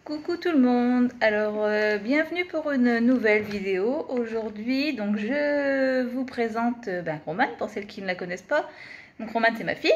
Coucou tout le monde, alors bienvenue pour une nouvelle vidéo. Aujourd'hui donc je vous présente Romane pour celles qui ne la connaissent pas. Donc Romane c'est ma fille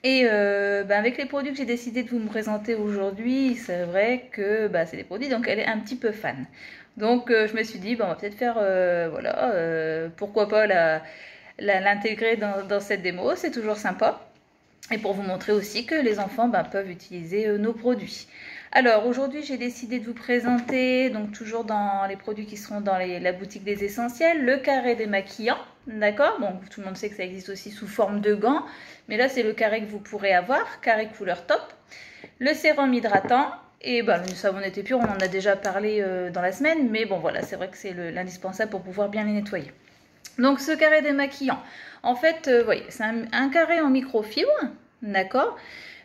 et avec les produits que j'ai décidé de vous présenter aujourd'hui, c'est vrai que c'est des produits donc elle est un petit peu fan. Donc je me suis dit on va peut-être faire pourquoi pas l'intégrer dans cette démo, c'est toujours sympa. Et pour vous montrer aussi que les enfants peuvent utiliser nos produits. Alors aujourd'hui j'ai décidé de vous présenter, donc toujours dans les produits qui seront dans la boutique des essentiels, le carré démaquillant, d'accord. Bon, tout le monde sait que ça existe aussi sous forme de gants, mais là c'est le carré que vous pourrez avoir, carré couleur top. Le sérum hydratant et le savonnette pur, on en a déjà parlé dans la semaine, mais bon voilà, c'est vrai que c'est l'indispensable pour pouvoir bien les nettoyer. Donc ce carré démaquillant, en fait, voyez, c'est un carré en microfibre, d'accord,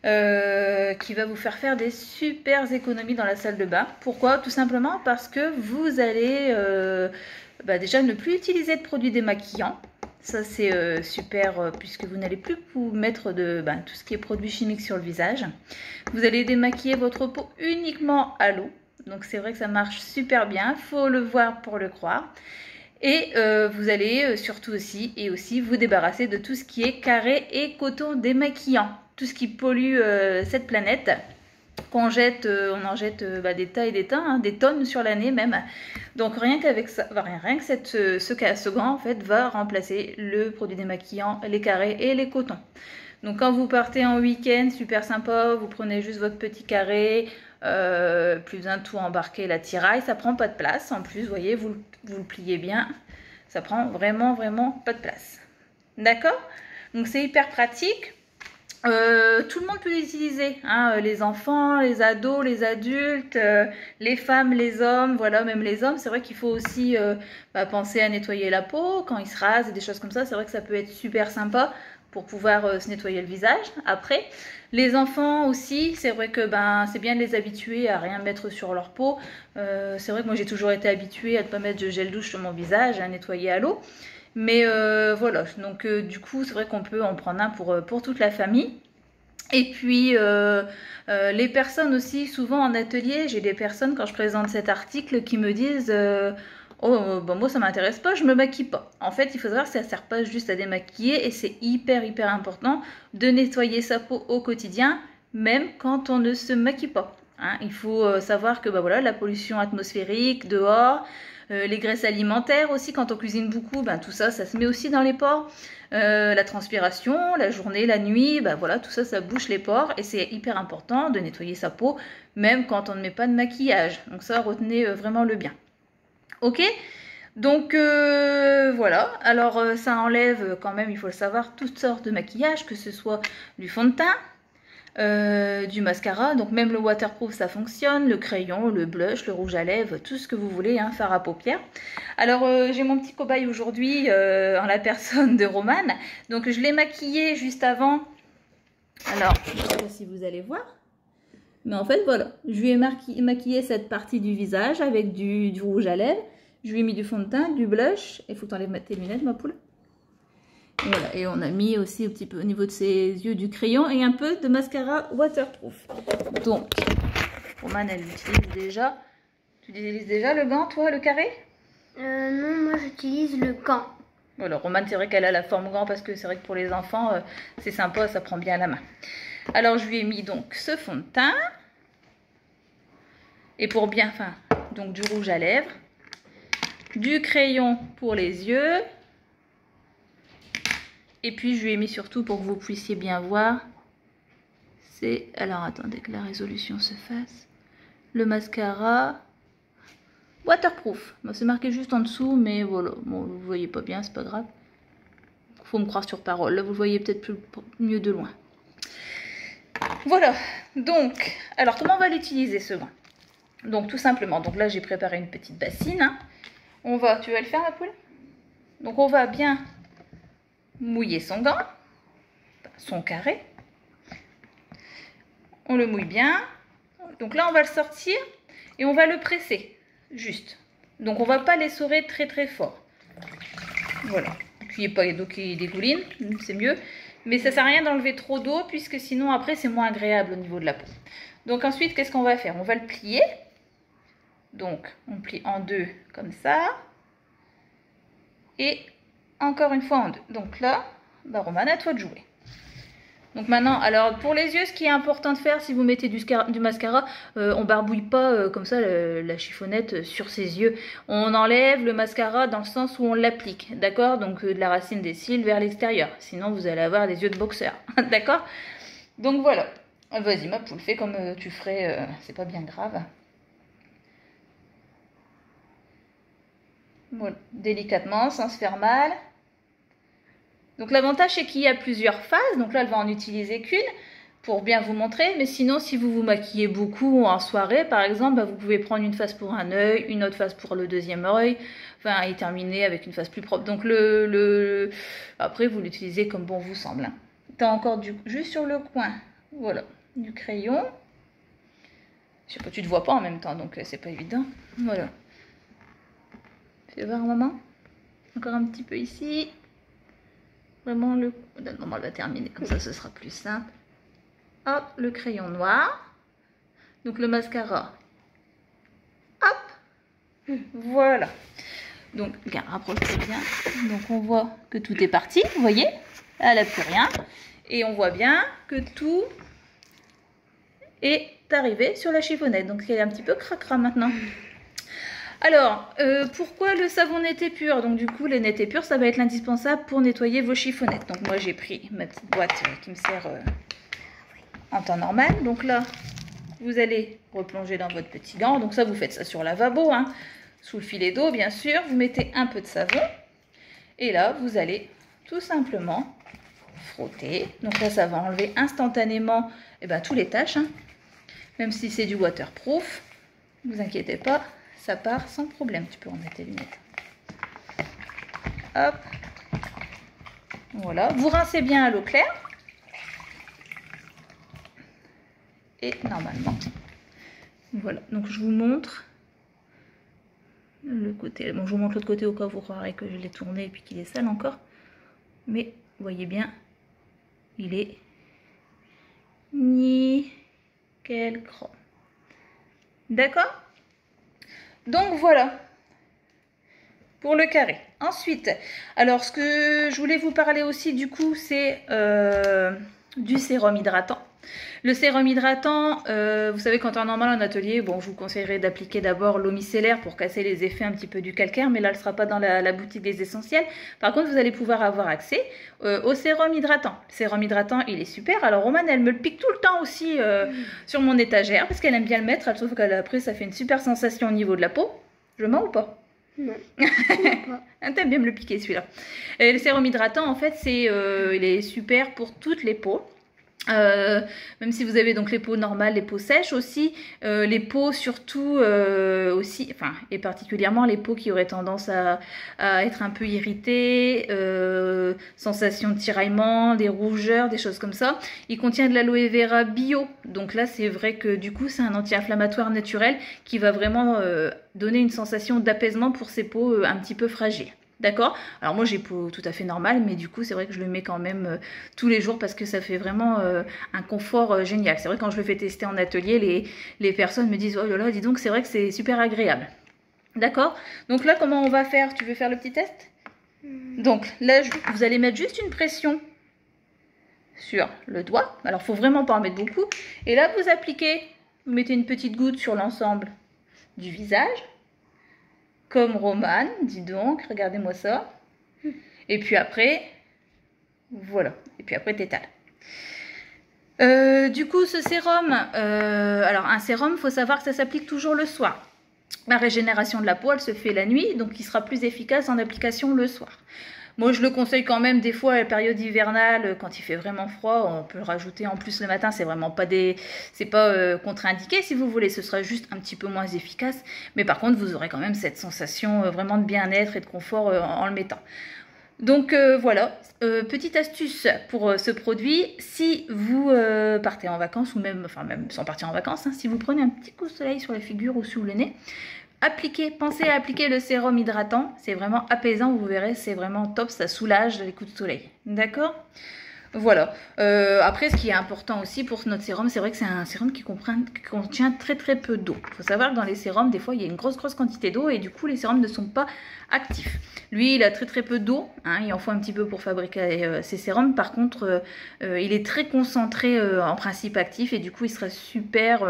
qui va vous faire des super économies dans la salle de bain. Pourquoi? Tout simplement parce que vous allez déjà ne plus utiliser de produits démaquillants. Ça c'est super puisque vous n'allez plus vous mettre de tout ce qui est produits chimiques sur le visage. Vous allez démaquiller votre peau uniquement à l'eau. Donc c'est vrai que ça marche super bien, faut le voir pour le croire. Et vous allez surtout aussi vous débarrasser de tout ce qui est carré et coton démaquillant. Tout ce qui pollue cette planète, qu'on jette, on en jette des tas et des tas, hein, des tonnes sur l'année même. Donc rien qu'avec ça, rien que ce gant en fait va remplacer le produit démaquillant, les carrés et les cotons. Donc quand vous partez en week-end, super sympa, vous prenez juste votre petit carré, plus d'un tout embarqué la tiraille, ça prend pas de place. En plus, vous voyez, vous le pliez bien, ça prend vraiment pas de place. D'accord? Donc c'est hyper pratique. Tout le monde peut l'utiliser, hein, les enfants, les ados, les adultes, les femmes, les hommes, voilà, même les hommes. C'est vrai qu'il faut aussi penser à nettoyer la peau quand ils se rasent et des choses comme ça. C'est vrai que ça peut être super sympa pour pouvoir se nettoyer le visage. Après, les enfants aussi, c'est vrai que c'est bien de les habituer à rien mettre sur leur peau. C'est vrai que moi j'ai toujours été habituée à ne pas mettre de gel douche sur mon visage, à nettoyer à l'eau. Mais voilà, donc du coup c'est vrai qu'on peut en prendre un pour toute la famille. Et puis les personnes aussi, souvent en atelier, j'ai des personnes quand je présente cet article qui me disent moi ça m'intéresse pas, je me maquille pas. En fait il faut savoir que ça sert pas juste à démaquiller et c'est hyper important de nettoyer sa peau au quotidien, même quand on ne se maquille pas. Hein, il faut savoir que la pollution atmosphérique dehors, les graisses alimentaires aussi, quand on cuisine beaucoup, tout ça, ça se met aussi dans les pores. La transpiration, la journée, la nuit, tout ça, ça bouche les pores et c'est hyper important de nettoyer sa peau, même quand on ne met pas de maquillage. Donc ça, retenez vraiment le bien. Ok? Donc voilà, alors ça enlève quand même, il faut le savoir, toutes sortes de maquillage, que ce soit du fond de teint, du mascara, donc même le waterproof ça fonctionne, le crayon, le blush, le rouge à lèvres, tout ce que vous voulez, hein, fard à paupières. Alors j'ai mon petit cobaye aujourd'hui en la personne de Romane, donc je l'ai maquillée juste avant. Alors je ne sais pas si vous allez voir, mais en fait voilà, je lui ai maquillé cette partie du visage avec du rouge à lèvres, je lui ai mis du fond de teint, du blush, il faut que tu enlèves tes lunettes ma poule. Voilà, et on a mis aussi un petit peu au niveau de ses yeux du crayon et un peu de mascara waterproof. Donc, Romane, elle l'utilise déjà. Tu utilises déjà le gant, toi, le carré? Non, moi j'utilise le gant. Voilà, Romane, c'est vrai qu'elle a la forme gant parce que c'est vrai que pour les enfants, c'est sympa, ça prend bien la main. Alors, je lui ai mis donc ce fond de teint. Et pour bien, donc du rouge à lèvres. Du crayon pour les yeux. Et puis je lui ai mis surtout pour que vous puissiez bien voir, c'est, alors attendez que la résolution se fasse, le mascara waterproof. C'est marqué juste en dessous, mais voilà, bon, vous voyez pas bien, c'est pas grave. Faut me croire sur parole, là vous le voyez peut-être mieux de loin. Voilà, donc, alors comment on va l'utiliser ce gant? Donc tout simplement, donc là j'ai préparé une petite bassine. Hein. Tu vas le faire ma poule? Donc on va bien mouiller son gant, son carré. On le mouille bien. Donc là, on va le sortir et on va le presser, juste. Donc on va pas l'essorer très fort. Voilà. Qu'il n'y ait pas d'eau qui dégouline, c'est mieux. Mais ça sert à rien d'enlever trop d'eau puisque sinon après c'est moins agréable au niveau de la peau. Donc ensuite, qu'est-ce qu'on va faire? On va le plier. Donc, on plie en deux comme ça. Et encore une fois en deux. Donc là, bah Romane, à toi de jouer. Donc maintenant, alors pour les yeux, ce qui est important de faire si vous mettez du mascara, on barbouille pas comme ça la chiffonnette sur ses yeux. On enlève le mascara dans le sens où on l'applique, d'accord? Donc de la racine des cils vers l'extérieur. Sinon, vous allez avoir des yeux de boxeur, d'accord? Donc voilà. Vas-y ma poule, fais comme tu ferais, c'est pas bien grave. Voilà, délicatement, sans se faire mal. Donc l'avantage c'est qu'il y a plusieurs phases, donc là elle va en utiliser qu'une pour bien vous montrer, mais sinon si vous vous maquillez beaucoup en soirée par exemple, bah, vous pouvez prendre une face pour un œil, une autre face pour le deuxième œil, enfin et terminer avec une face plus propre. Donc après vous l'utilisez comme bon vous semble. Hein. T'as encore juste sur le coin, voilà, du crayon. Je sais pas, tu te vois pas en même temps, donc c'est pas évident. Voilà. Fais voir maman. Encore un petit peu ici. Vraiment le... Non, on va terminer, comme ça ce sera plus simple. Hop, le crayon noir. Donc le mascara. Hop. Voilà. Donc, regarde, rapproche-toi bien. Donc on voit que tout est parti, vous voyez. Elle n'a plus rien. Et on voit bien que tout est arrivé sur la chiffonnette. Donc elle est un petit peu cracra maintenant. Alors, pourquoi le savon net et pur? Donc du coup, le net et pur, ça va être l'indispensable pour nettoyer vos chiffonnettes. Donc moi, j'ai pris ma petite boîte qui me sert en temps normal. Donc là, vous allez replonger dans votre petit gant. Donc ça, vous faites ça sur lavabo, hein, sous le filet d'eau, bien sûr. Vous mettez un peu de savon. Et là, vous allez tout simplement frotter. Donc là, ça va enlever instantanément tous les taches. Hein. Même si c'est du waterproof, ne vous inquiétez pas. Ça part sans problème. Tu peux remettre tes lunettes. Hop. Voilà. Vous rincez bien à l'eau claire. Et normalement. Voilà. Donc je vous montre le côté. Bon, je vous montre l'autre côté au cas où vous croirez que je l'ai tourné et puis qu'il est sale encore. Mais vous voyez bien, il est nickel chrome. D'accord ? Donc voilà, pour le carré. Ensuite, alors ce que je voulais vous parler aussi du coup, c'est du sérum hydratant. Le sérum hydratant, vous savez, quand en normal en atelier, bon, je vous conseillerais d'appliquer d'abord l'eau micellaire pour casser les effets un petit peu du calcaire, mais là, elle ne sera pas dans la boutique des essentiels. Par contre, vous allez pouvoir avoir accès au sérum hydratant. Le sérum hydratant, il est super. Alors, Romane, elle me le pique tout le temps aussi sur mon étagère, parce qu'elle aime bien le mettre. Elle trouve qu'après, ça fait une super sensation au niveau de la peau. Je mens ou pas? Non. T'aimes bien me le piquer, celui-là. Le sérum hydratant, en fait, il est super pour toutes les peaux. Même si vous avez donc les peaux normales, les peaux sèches aussi, les peaux surtout aussi, enfin et particulièrement les peaux qui auraient tendance à être un peu irritées, sensation de tiraillement, des rougeurs, des choses comme ça. Il contient de l'aloe vera bio, donc là c'est vrai que du coup c'est un anti-inflammatoire naturel qui va vraiment donner une sensation d'apaisement pour ces peaux un petit peu fragiles. D'accord? Alors moi j'ai peau tout à fait normale, mais du coup c'est vrai que je le mets quand même tous les jours parce que ça fait vraiment un confort génial. C'est vrai que quand je le fais tester en atelier, les personnes me disent « Oh là là, dis donc, c'est vrai que c'est super agréable. » D'accord? Donc là, comment on va faire? Tu veux faire le petit test? Donc là, vous allez mettre juste une pression sur le doigt. Alors il faut vraiment pas en mettre beaucoup. Et là, vous appliquez, vous mettez une petite goutte sur l'ensemble du visage. Comme Romane, dis donc, regardez-moi ça. Et puis après, voilà. Et puis après, t'étales. Du coup, ce sérum, alors un sérum, il faut savoir que ça s'applique toujours le soir. La régénération de la peau, elle se fait la nuit, donc il sera plus efficace en application le soir. Moi, je le conseille quand même des fois à la période hivernale, quand il fait vraiment froid, on peut le rajouter en plus le matin. C'est vraiment pas contre-indiqué si vous voulez. Ce sera juste un petit peu moins efficace, mais par contre, vous aurez quand même cette sensation vraiment de bien-être et de confort en le mettant. Donc voilà, petite astuce pour ce produit. Si vous partez en vacances ou même sans partir en vacances, hein, si vous prenez un petit coup de soleil sur la figure ou sous le nez. Pensez à appliquer le sérum hydratant, c'est vraiment apaisant, vous verrez, c'est vraiment top, ça soulage les coups de soleil, d'accord? Voilà. Après, ce qui est important aussi pour notre sérum, c'est vrai que c'est un sérum qui contient très très peu d'eau. Il faut savoir que dans les sérums, des fois, il y a une grosse quantité d'eau et du coup, les sérums ne sont pas actifs. Lui, il a très très peu d'eau. Hein, il en faut un petit peu pour fabriquer ses sérums. Par contre, il est très concentré en principe actif et du coup, il sera super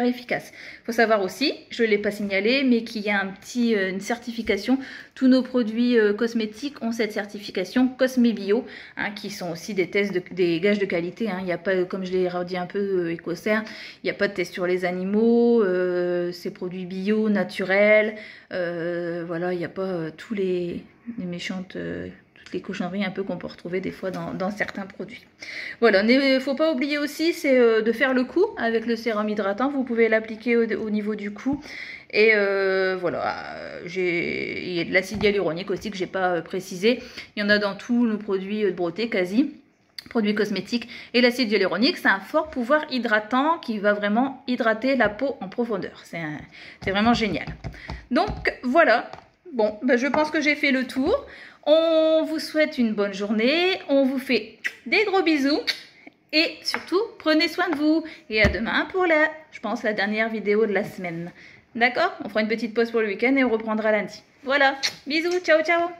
efficace. Il faut savoir aussi, je ne l'ai pas signalé, mais qu'il y a une certification. Tous nos produits cosmétiques ont cette certification Cosmebio, hein, qui sont aussi des tests, des gages de qualité. Hein. Il n'y a pas, comme je l'ai redit un peu, Ecocert, il n'y a pas de test sur les animaux, c'est produits bio, naturels. Voilà, il n'y a pas tous les méchantes... les cochonneries un peu qu'on peut retrouver des fois dans certains produits. Voilà, il ne faut pas oublier aussi, c'est de faire le cou avec le sérum hydratant. Vous pouvez l'appliquer au niveau du cou. Et voilà, il y a de l'acide hyaluronique aussi que j'ai pas précisé. Il y en a dans tous nos produits de beauté quasi. Produits cosmétiques. Et l'acide hyaluronique, c'est un fort pouvoir hydratant qui va vraiment hydrater la peau en profondeur. C'est vraiment génial. Donc voilà, bon, ben, je pense que j'ai fait le tour. On vous souhaite une bonne journée, on vous fait des gros bisous et surtout prenez soin de vous. Et à demain pour je pense, la dernière vidéo de la semaine. D'accord? On fera une petite pause pour le week-end et on reprendra lundi. Voilà, bisous, ciao ciao.